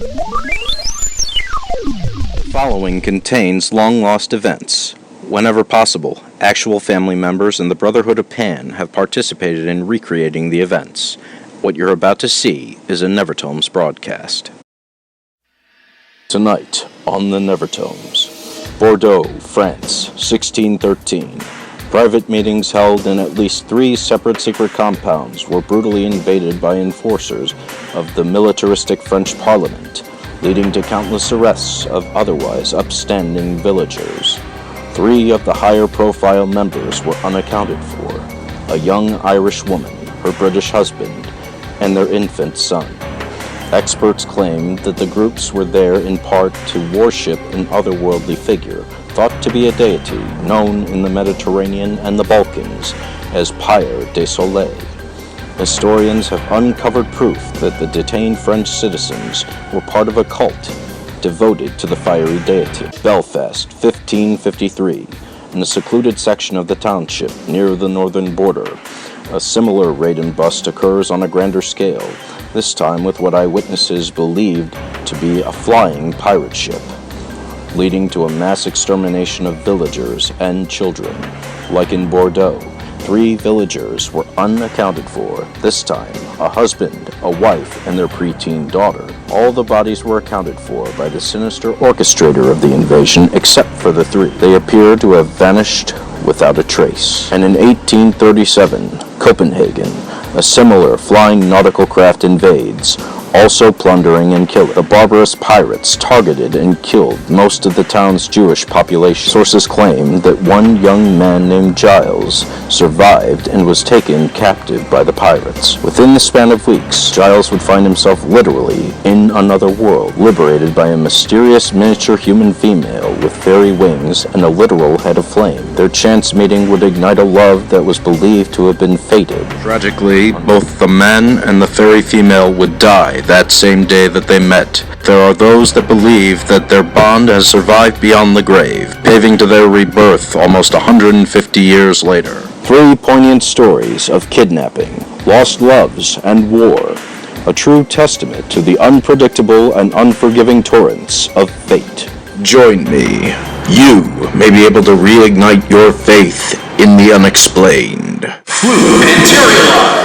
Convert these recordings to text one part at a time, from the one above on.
The following contains long-lost events. Whenever possible, actual family members and the Brotherhood of Pan have participated in recreating the events. What you're about to see is a Nevertomes broadcast. Tonight, on the Nevertomes, Bordeaux, France, 1613. Private meetings held in at least 3 separate secret compounds were brutally invaded by enforcers of the militaristic French Parliament, leading to countless arrests of otherwise upstanding villagers. 3 of the higher-profile members were unaccounted for: a young Irish woman, her British husband, and their infant son. Experts claim that the groups were there in part to worship an otherworldly figure, thought to be a deity known in the Mediterranean and the Balkans as Pyre des Soleils. Historians have uncovered proof that the detained French citizens were part of a cult devoted to the fiery deity. Belfast, 1553. In a secluded section of the township near the northern border, a similar raid and bust occurs on a grander scale, this time with what eyewitnesses believed to be a flying pirate ship, leading to a mass extermination of villagers and children. Like in Bordeaux, 3 villagers were unaccounted for, this time a husband, a wife, and their preteen daughter. All the bodies were accounted for by the sinister orchestrator of the invasion except for the 3. They appear to have vanished without a trace. And in 1837, Copenhagen, a similar flying nautical craft invades, also plundering and killing. The barbarous pirates targeted and killed most of the town's Jewish population. Sources claim that one young man named Giles survived and was taken captive by the pirates. Within the span of weeks, Giles would find himself literally in another world, liberated by a mysterious miniature human female with fairy wings and a literal head of flame. Their chance meeting would ignite a love that was believed to have been fated. Tragically, both the man and the fairy female would die that same day that they met. There are those that believe that their bond has survived beyond the grave, paving to their rebirth almost 150 years later. 3 poignant stories of kidnapping, lost loves, and war, a true testament to the unpredictable and unforgiving torrents of fate. Join me. You may be able to reignite your faith in the unexplained. Materialize!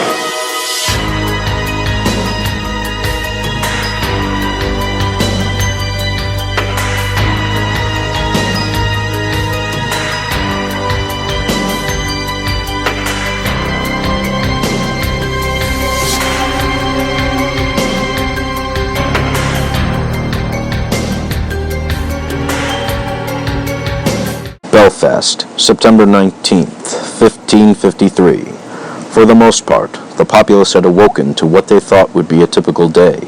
Belfast, September 19th, 1553. For the most part, the populace had awoken to what they thought would be a typical day.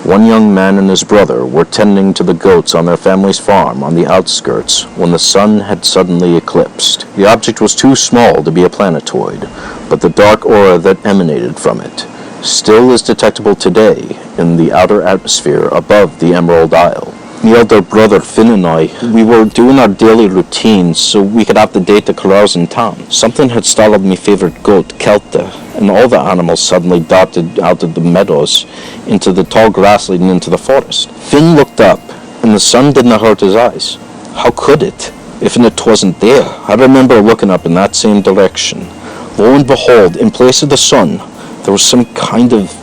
One young man and his brother were tending to the goats on their family's farm on the outskirts when the sun had suddenly eclipsed. The object was too small to be a planetoid, but the dark aura that emanated from it still is detectable today in the outer atmosphere above the Emerald Isle. My elder brother Finn and I, we were doing our daily routines so we could have the day to carouse in town. Something had startled my favourite goat, Kelta, and all the animals suddenly darted out of the meadows into the tall grass leading into the forest. Finn looked up, and the sun did not hurt his eyes. How could it, if it wasn't there? I remember looking up in that same direction. Lo and behold, in place of the sun, there was some kind of...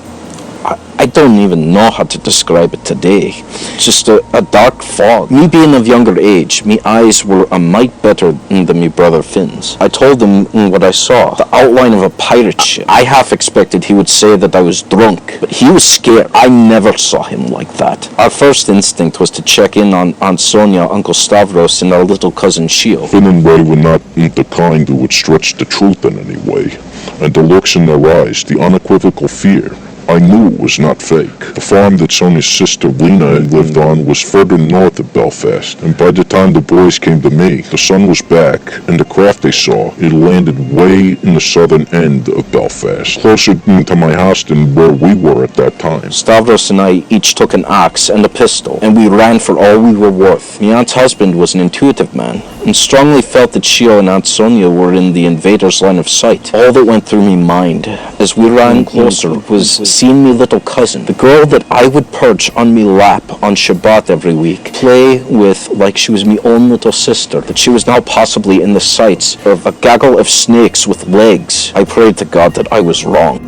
I don't even know how to describe it today. Just a dark fog. Me being of younger age, me eyes were a mite better than me brother Finn's. I told him what I saw, the outline of a pirate ship. I half expected he would say that I was drunk, but he was scared. I never saw him like that. Our first instinct was to check in on Sonia, Uncle Stavros, and our little cousin Shio. Finn and Ray were not the kind who would stretch the truth in any way, and the looks in their eyes, the unequivocal fear, I knew it was not fake. The farm that Sonia's sister Lena had lived on was further north of Belfast, and by the time the boys came to me, the sun was back, and the craft they saw, it landed way in the southern end of Belfast, closer to my house than where we were at that time. Stavros and I each took an axe and a pistol, and we ran for all we were worth. My aunt's husband was an intuitive man, and strongly felt that Shio and Aunt Sonia were in the invaders' line of sight. All that went through me mind as we ran closer was seen me little cousin, the girl that I would perch on me lap on Shabbat every week, play with like she was me own little sister, that she was now possibly in the sights of a gaggle of snakes with legs. I prayed to God that I was wrong.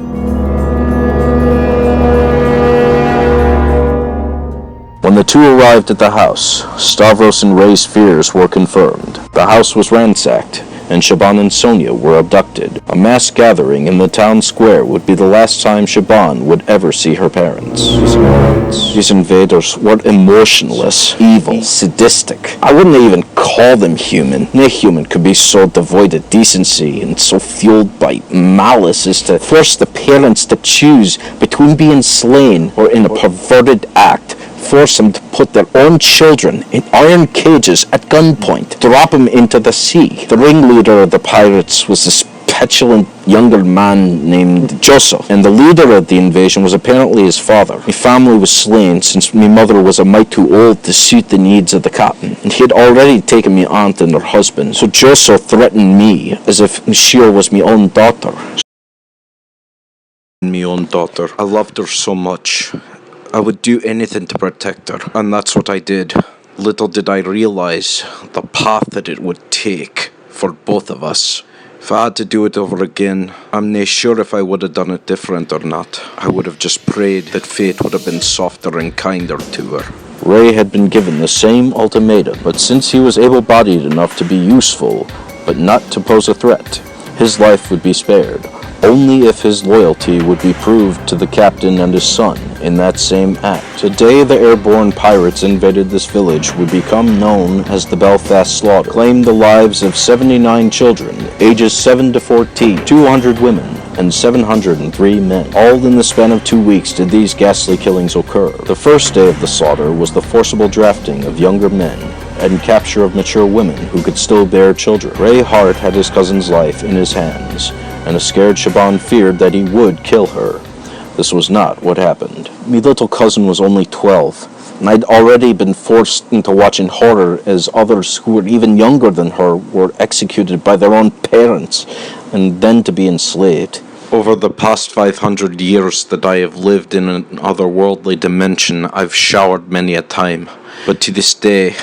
When the two arrived at the house, Stavros and Ray's fears were confirmed. The house was ransacked, and Shaban and Sonia were abducted. A mass gathering in the town square would be the last time Shaban would ever see her parents. These invaders were emotionless, evil, sadistic. I wouldn't even call them human. No human could be so devoid of decency and so fueled by malice as to force the parents to choose between being slain or in a perverted act. Force them to put their own children in iron cages at gunpoint, drop them into the sea. The ringleader of the pirates was this petulant younger man named Joso, and the leader of the invasion was apparently his father. My family was slain since my mother was a mite too old to suit the needs of the captain, and he had already taken my aunt and her husband, so Joso threatened me as if Shir was my own daughter. My own daughter. I loved her so much. I would do anything to protect her, and that's what I did. Little did I realize the path that it would take for both of us. If I had to do it over again, I'm not sure if I would have done it different or not. I would have just prayed that fate would have been softer and kinder to her. Ray had been given the same ultimatum, but since he was able-bodied enough to be useful, but not to pose a threat, his life would be spared. Only if his loyalty would be proved to the captain and his son in that same act. Today, the airborne pirates invaded this village would become known as the Belfast Slaughter, claimed the lives of 79 children, ages 7 to 14, 200 women, and 703 men. All in the span of 2 weeks did these ghastly killings occur. The first day of the slaughter was the forcible drafting of younger men and capture of mature women who could still bear children. Ray Hart had his cousin's life in his hands, and a scared Shaban feared that he would kill her. This was not what happened. Me little cousin was only 12, and I'd already been forced into watching horror as others who were even younger than her were executed by their own parents, and then to be enslaved. Over the past 500 years that I have lived in an otherworldly dimension, I've showered many a time, but to this day,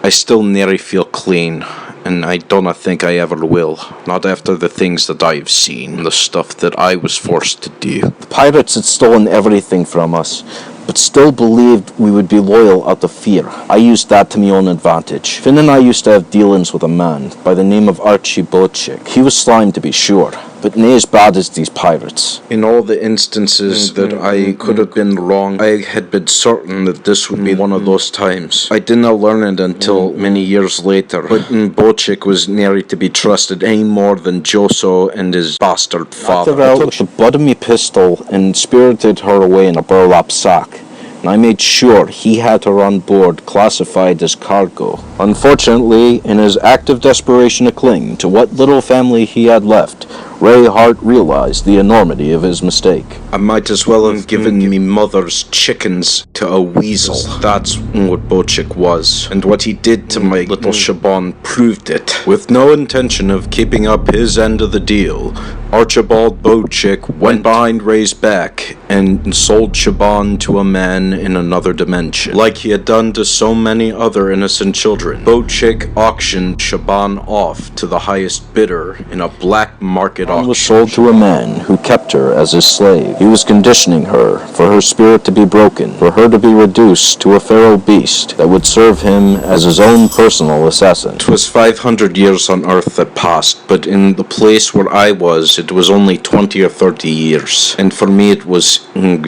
I still nearly feel clean. And I don't think I ever will. Not after the things that I've seen, the stuff that I was forced to do. The pirates had stolen everything from us, but still believed we would be loyal out of fear. I used that to my own advantage. Finn and I used to have dealings with a man by the name of Archie Bochik. He was slime to be sure, but nae as bad as these pirates. In all the instances that I could have been wrong, I had been certain that this would be one of those times. I didn't learn it until many years later, but Bochik was nearly to be trusted any more than Joso and his bastard father. I took the butt of me pistol and spirited her away in a burlap sack, and I made sure he had her on board classified as cargo. Unfortunately, in his act of desperation to cling to what little family he had left, Ray Hart realized the enormity of his mistake. I might as well have given me mother's chickens to a weasel. That's what Bochik was, and what he did to my little Shaban proved it. With no intention of keeping up his end of the deal, Archibald Bochik went behind Ray's back and sold Shaban to a man in another dimension. Like he had done to so many other innocent children, Bochik auctioned Shaban off to the highest bidder in a black market auction. Was sold to a man who kept her as his slave. He was conditioning her for her spirit to be broken, for her to be reduced to a feral beast that would serve him as his own personal assassin. It was 500 years on Earth that passed, but in the place where I was, it was only 20 or 30 years. And for me it was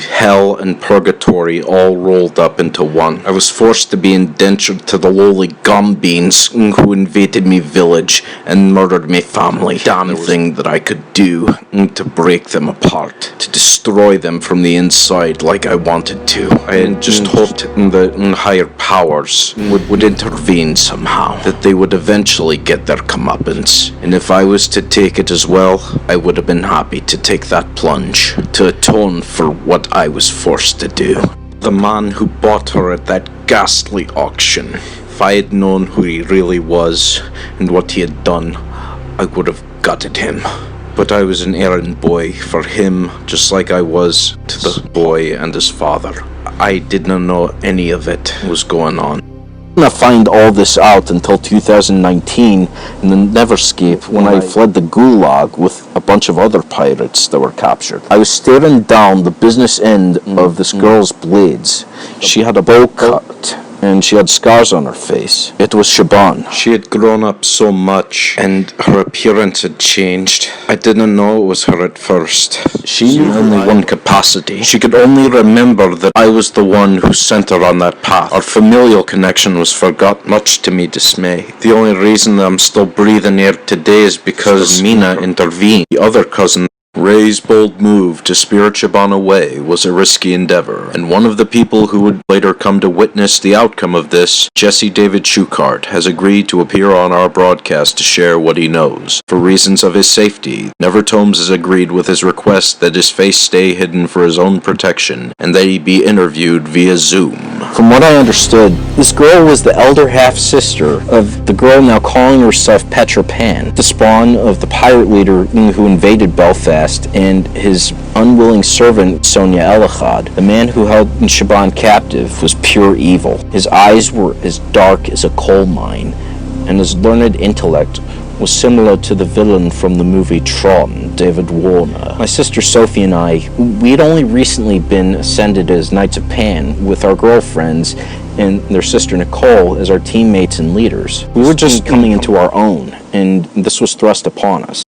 hell and purgatory all rolled up into one. I was forced to be indentured to the lowly gumbeans who invaded me village and murdered me family. Damn thing that I could do to break them apart, to destroy them from the inside like I wanted to. I had just hoped that higher powers would intervene somehow, that they would eventually get their comeuppance. And if I was to take it as well, I would have been happy to take that plunge, to atone for what I was forced to do. The man who bought her at that ghastly auction, if I had known who he really was and what he had done, I would have gutted him. But I was an errand boy for him, just like I was to the boy and his father. I did not know any of it was going on. I did not find all this out until 2019 in the Neverscape when I fled the Gulag with a bunch of other pirates that were captured. I was staring down the business end of this girl's blades. She had a bow cut, and she had scars on her face. It was Shaban. She had grown up so much, and her appearance had changed. I didn't know it was her at first. She knew only one capacity. She could only remember that I was the one who sent her on that path. Our familial connection was forgot, much to me dismay. The only reason that I'm still breathing here today is because Mina intervened. The other cousin, Ray's bold move to spirit Shaban away was a risky endeavor, and one of the people who would later come to witness the outcome of this, Jesse David Schuchart, has agreed to appear on our broadcast to share what he knows. For reasons of his safety, Nevertomes has agreed with his request that his face stay hidden for his own protection, and that he be interviewed via Zoom. From what I understood, this girl was the elder half-sister of the girl now calling herself Petra Pan, the spawn of the pirate leader who invaded Belfast, and his unwilling servant Sonia Elachad. The man who held Shaban captive was pure evil. His eyes were as dark as a coal mine, and his learned intellect was similar to the villain from the movie Tron, David Warner. My sister Sophie and I, we had only recently been ascended as Knights of Pan with our girlfriends and their sister Nicole as our teammates and leaders. We were just coming into our own, and this was thrust upon us.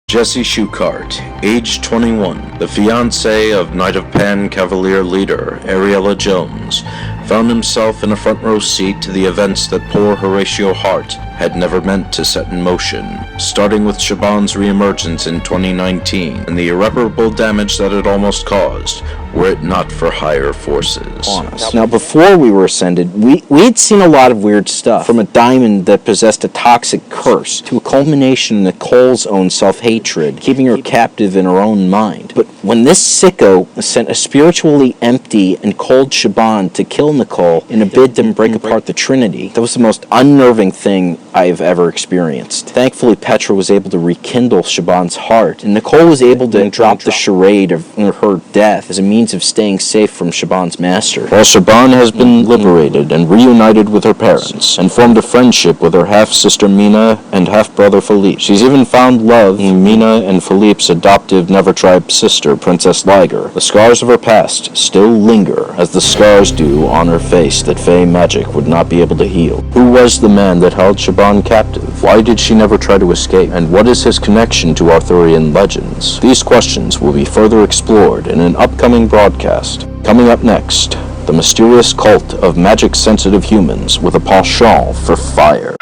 Jesse Schuchart, age 21, the fiancé of Knight of Pan Cavalier leader Ariella Jones, found himself in a front row seat to the events that poor Horatio Hart had never meant to set in motion, starting with Shaban's reemergence in 2019 and the irreparable damage that it almost caused, were it not for higher forces. Now, before we were ascended, we'd seen a lot of weird stuff, from a diamond that possessed a toxic curse, to a culmination in Nicole's own self-hatred, keeping her captive in her own mind. But when this sicko sent a spiritually empty and cold Shaban to kill Nicole in a bid to break apart the Trinity, that was the most unnerving thing I've ever experienced. Thankfully, Petra was able to rekindle Shaban's heart, and Nicole was able to drop the charade of her death as a means of staying safe from Shaban's master. While Shaban has been liberated and reunited with her parents, and formed a friendship with her half-sister Mina and half-brother Philippe. She's even found love in Mina and Philippe's adoptive Nevertribe sister, Princess Liger. The scars of her past still linger, as the scars do on her face that Fey magic would not be able to heal. Who was the man that held Shaban captive? Why did she never try to escape? And what is his connection to Arthurian legends? These questions will be further explored in an upcoming broadcast. Coming up next, the mysterious cult of magic-sensitive humans with a penchant for fire.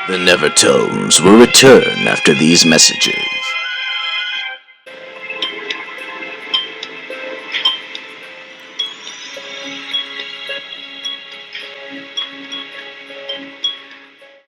The Nevertomes will return after these messages.